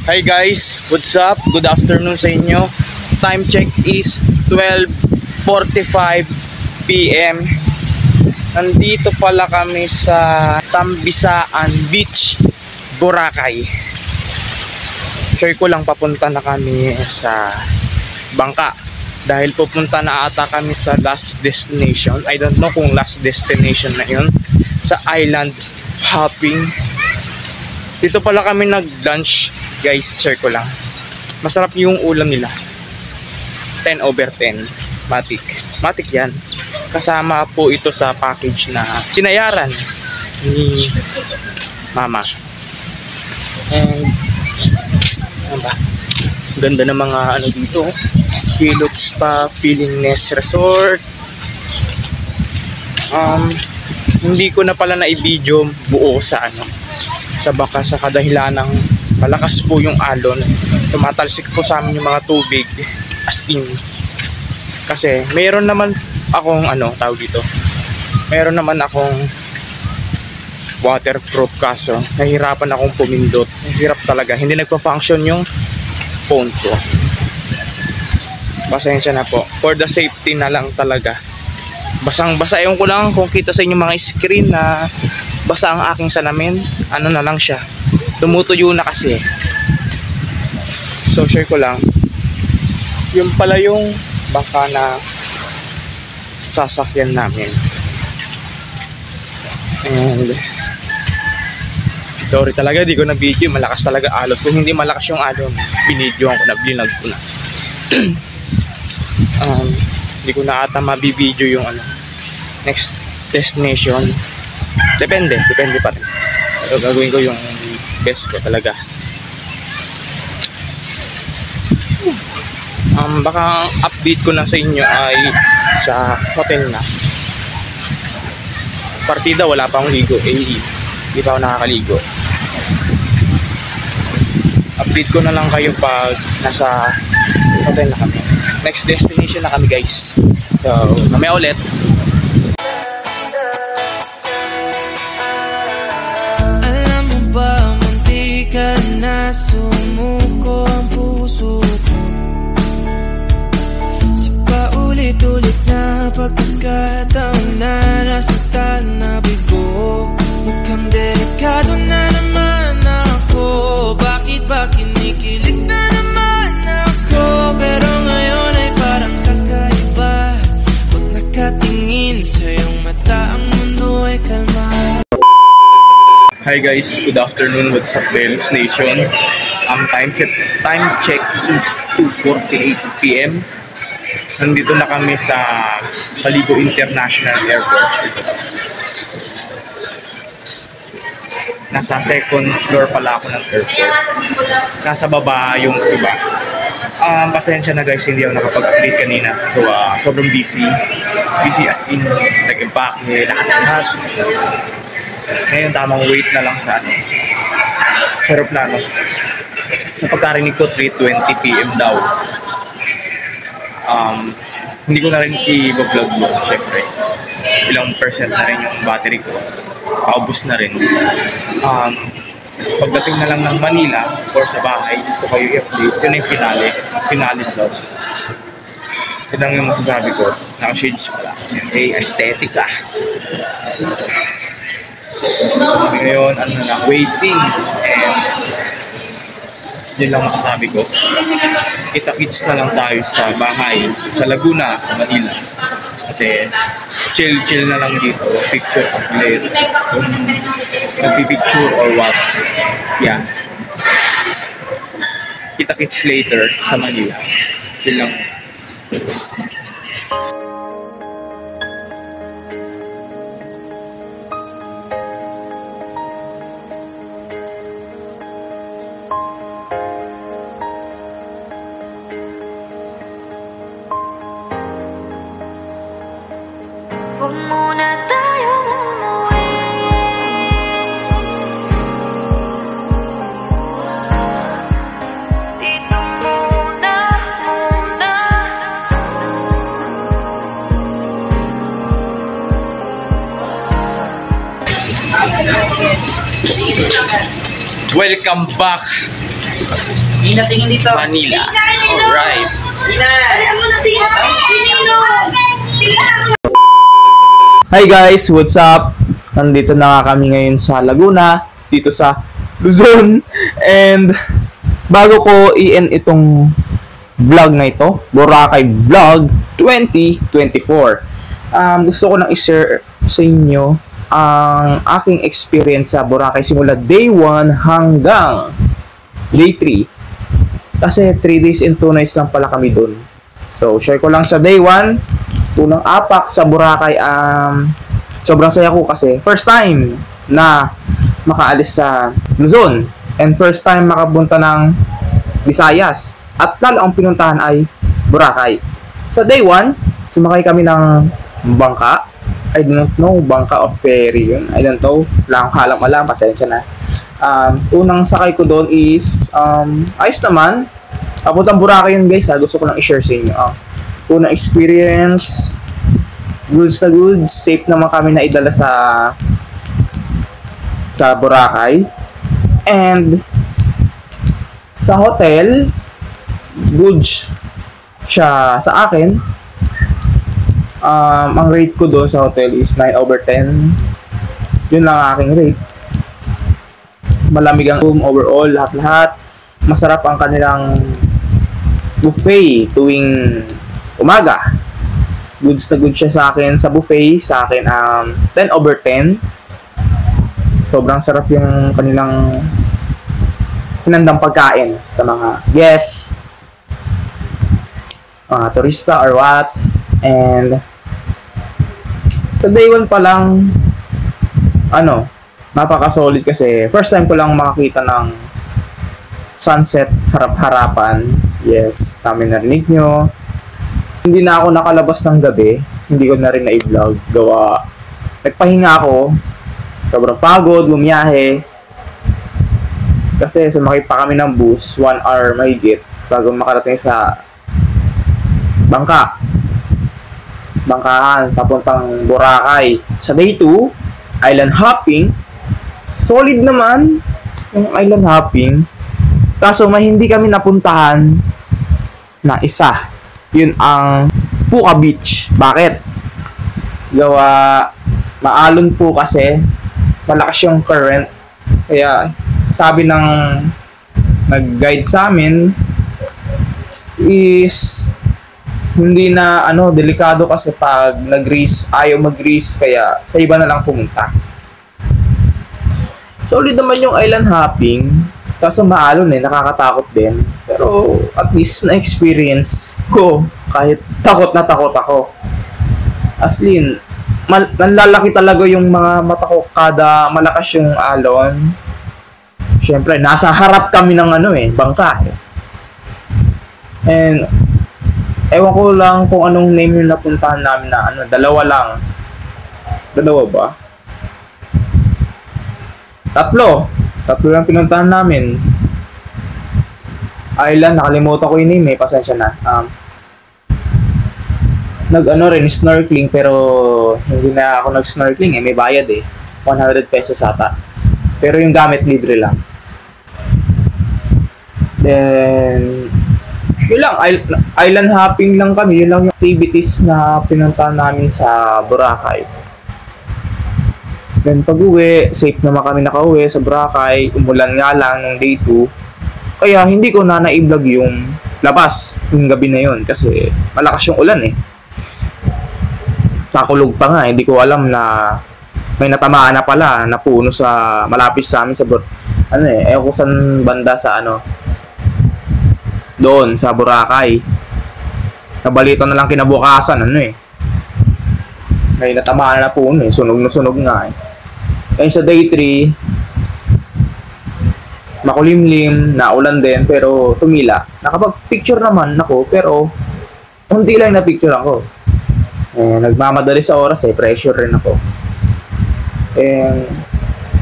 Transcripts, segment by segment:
Hi guys, what's up? Good afternoon sa inyo. Time check is 12:45 PM. Nandito pala kami sa Tambisaan Beach, Boracay. Share ko lang, papunta na kami sa bangka dahil pupunta na ata kami sa last destination. I don't know kung last destination na yun, sa island hopping. Dito pala kami nag-lunch guys, share ko lang. Masarap yung ulam nila. 10/10. Matik yan. Kasama po ito sa package na kinayaran ni mama. And ano ba? Ganda ng mga ano dito. Hilot Spa, Feelingness Resort. Hindi ko na pala na-i-video buo sa sa baka sa kadahilan ng malakas po yung alon. Tumatalsik po sa amin yung mga tubig, as in. Kasi mayroon naman akong tawag dito, mayroon naman akong waterproof, kaso nahihirapan akong pumindot. Hirap talaga, hindi nagpa-function yung phone ko. Pasensya na po, for the safety na lang talaga. Basang-basa, ewan ko lang kung kita sa inyo mga screen na basa ang aking salamin. Ano na lang siya, tumutuyo na kasi. So share ko lang, yung pala yung baka na sasakyan namin. And sorry talaga, di ko na video, malakas talaga alon. Kung hindi malakas yung alon, binidyoan ko na, blinag ko na. Hindi ko na ata mabibideo yung next destination. Depende pa rin. Pero gagawin ko yung best ko talaga. Baka update ko lang sa inyo ay sa hotel na. Partida, wala pa akong ligo. Hindi pa ako nakakaligo. Update ko na lang kayo pag nasa hotel na kami. Next destination na kami guys. So, mamaya ulit. Alam mo ba, munti ka na sumuko ang puso ko. Sa paulit-ulit na pagkakataon na nasaktan na bigo. Mukhang delikado na naman ako. Bakit ba kinikilig na naman ako? Pero ngayon ay parang kakaiba. Pag nakatingin sa iyong mata, ang mundo ay kalma. Hi guys, good afternoon. What's up, Bells Nation? Time check is 2:48 PM. Nandito na kami sa Caligo International Airport. Nasa second floor pala ako ng airport. Nasa baba yung iba. Pasensya na guys, hindi ako nakapag-update kanina. So, sobrang busy. Busy as in, nag-impake, lahat. Ngayon tamang wait na lang sa aeroplano. Sa pagkarinig ko 3:20 PM daw. Hindi ko na rin i-vlog yun, syempre. Ilang percent na rin yung battery ko. Paubos na rin. Pagdating na lang ng Manila or sa bahay, ito kayo i-update. Yun yung finale vlog. Yun lang yung masasabi ko. Naka-shades pala. Okay, aesthetic ngayon, waiting. And yun lang masasabi ko. Kita-kits na lang tayo sa bahay, sa Laguna, sa Manila. Kasi chill na lang dito. Picture sa plate. Kung nagpipicture or what. Yeah. Kita-kits later sa Manila. Yun lang. Huwag muna tayong umuwi. Dito muna. Welcome back Ina, tingin dito. Manila. Alright. Hi guys, what's up? Nandito na nga kami ngayon sa Laguna, dito sa Luzon. And bago ko i-end itong vlog na ito, Boracay Vlog 2024, gusto ko nang i-share sa inyo ang aking experience sa Boracay simula day 1 hanggang day 3. Kasi 3 days and 2 nights lang pala kami dun. So, share ko lang sa day 1, unang apak sa Boracay. Sobrang saya ko kasi first time na makaalis sa Luzon and first time makapunta ng Visayas. At lalo ang pinuntahan ay Boracay. Sa day 1, sumakay kami ng bangka. I don't know, bangka of ferry yun. I don't know. Wala akong alam, pasensya na. Unang sakay ko doon is ayos naman. Papuntang Boracay yun guys, gusto ko lang i-share sa inyo. Unang experience, goods na goods, safe naman kami na idala sa Boracay. And sa hotel, goods siya sa akin. Ang rate ko doon sa hotel is 9/10. Yun lang ang aking rate. Malamig ang room overall, lahat-lahat. Masarap ang kanilang buffet tuwing umaga. Goods na goods siya sa akin sa buffet. Sa akin 10/10. Sobrang sarap yung kanilang hinandang pagkain sa mga guests, turista or what. And sa day 1 pa lang, napaka-solid kasi first time ko lang makakita ng sunset harap-harapan. Yes, namin narinig nyo. Hindi na ako nakalabas ng gabi. Hindi ko na rin na-i-vlog. Gawa, nagpahinga ako. Sobrang pagod, bumiyahe. Kasi sumakay pa kami ng bus, 1 hour mahigit bago makarating sa bangkahan, papuntang Boracay. Sa day 2, island hopping. Solid naman yung island hopping. Kaso may hindi kami napuntahan na isa. Yun ang Puka Beach. Bakit? Gawa, maalon po kasi. Malakas yung current. Kaya sabi ng nag-guide sa amin is hindi na delikado kasi pag nag-grease, ayaw mag-grease, kaya sa iba na lang pumunta. Solid naman yung island hopping, kaso maalon nakakatakot din. Pero at least na-experience ko kahit takot na takot ako. As in, nanlalaki talaga yung mga mata ko kada malakas yung alon. Siyempre, nasa harap kami ng bangka. And ewan ko lang kung anong name yung napuntahan namin na dalawa lang. Dalawa ba? Tatlo lang pinuntahan namin. Island, nakalimutan ko yung name pasensya na. Rin snorkeling pero hindi na ako nag-snorkeling may bayad 100 pesos ata. Pero yung gamit libre lang. Then yun lang, island hopping lang kami. Yun lang yung activities na pinuntahan namin sa Boracay. Then pag-uwi, safe naman kami nakauwi sa Boracay. Umulan nga lang ng day 2. Kaya hindi ko na na-vlog yung labas yung gabi na yun kasi malakas yung ulan Sakulog pa nga, hindi ko alam na may natamaan na pala na puno sa malapit sa amin sa ewan ko saan banda sa doon sa Boracay. Nabalita na lang kinabukasan may natamaan na puno sunog na sunog nga Ngayon sa day 3, makulimlim, naulan din pero tumila. Nakapag-picture naman ako pero hindi lang na-picture ako. Nagmamadali sa oras pressure rin ako.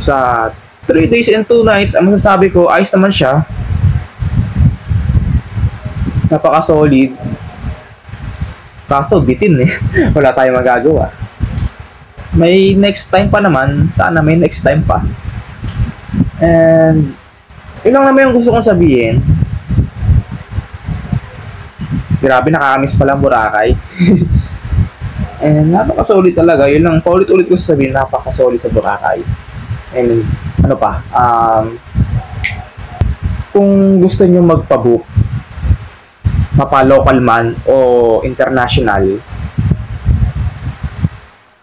Sa 3 days and 2 nights, ang masasabi ko, ayos naman siya. Napaka-solid. Kaso bitin wala tayong magagawa. May next time pa naman. Sana may next time pa. And yun lang naman yung gusto kong sabihin. Grabe, nakakamiss pala ang Boracay. And napaka-solid talaga. Yun lang, paulit-ulit ko sasabihin, napaka-solid sa Boracay. And ano pa, kung gusto nyo magpa-book, mapa-local man o international,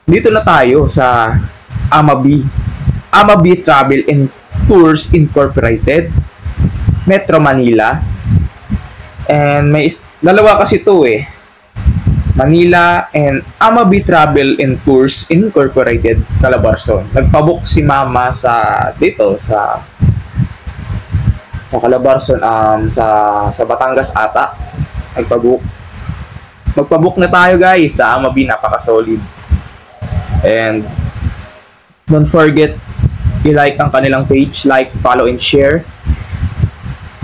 dito na tayo sa Amabi Travel and Tours Incorporated, Metro Manila. And may dalawa kasi to Manila and Amabi Travel and Tours Incorporated, Calabarzon. Nagpabook si Mama sa dito sa Calabarzon, sa Batangas ata. Magpabook na tayo guys sa Amabi, napaka-solid. And don't forget i-like ang kanilang page, like, follow and share.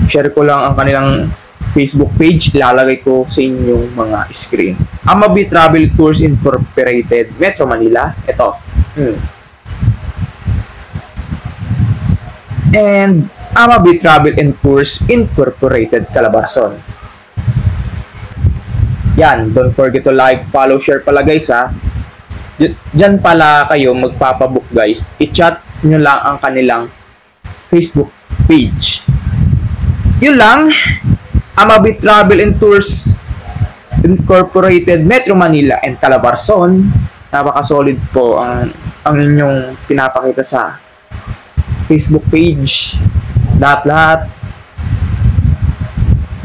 Share ko lang ang kanilang Facebook page, ilalagay ko sa inyong mga screen. Amabi Travel Tours Incorporated, Metro Manila. Ito. And Amabi Travel and Tours Incorporated, Calabarzon. Yan, don't forget to like, follow, share pala guys ha. Diyan pala kayo magpapabook guys. I-chat nyo lang ang kanilang Facebook page. Yun lang. Amabi Travel and Tours Incorporated, Metro Manila and Calabarzon. Napaka-solid po ang inyong pinapakita sa Facebook page. Lahat-lahat.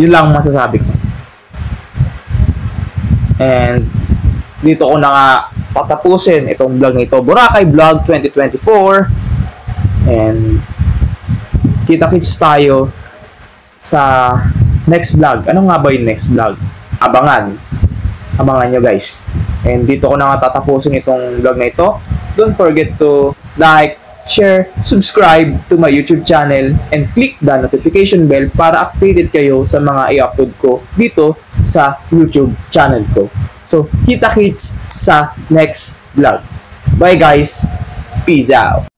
Yun lang masasabi ko. And dito ko na nga tatapusin itong vlog na ito, Boracay Vlog 2024. And kita-kits tayo sa next vlog. Ano nga ba yung next vlog? Abangan nyo guys. And dito ko na nga tatapusin itong vlog na ito. Don't forget to like, share, subscribe to my YouTube channel, and click the notification bell para updated kayo sa mga i-upload ko dito sa YouTube channel ko. So, kita-kits sa next vlog. Bye guys! Peace out!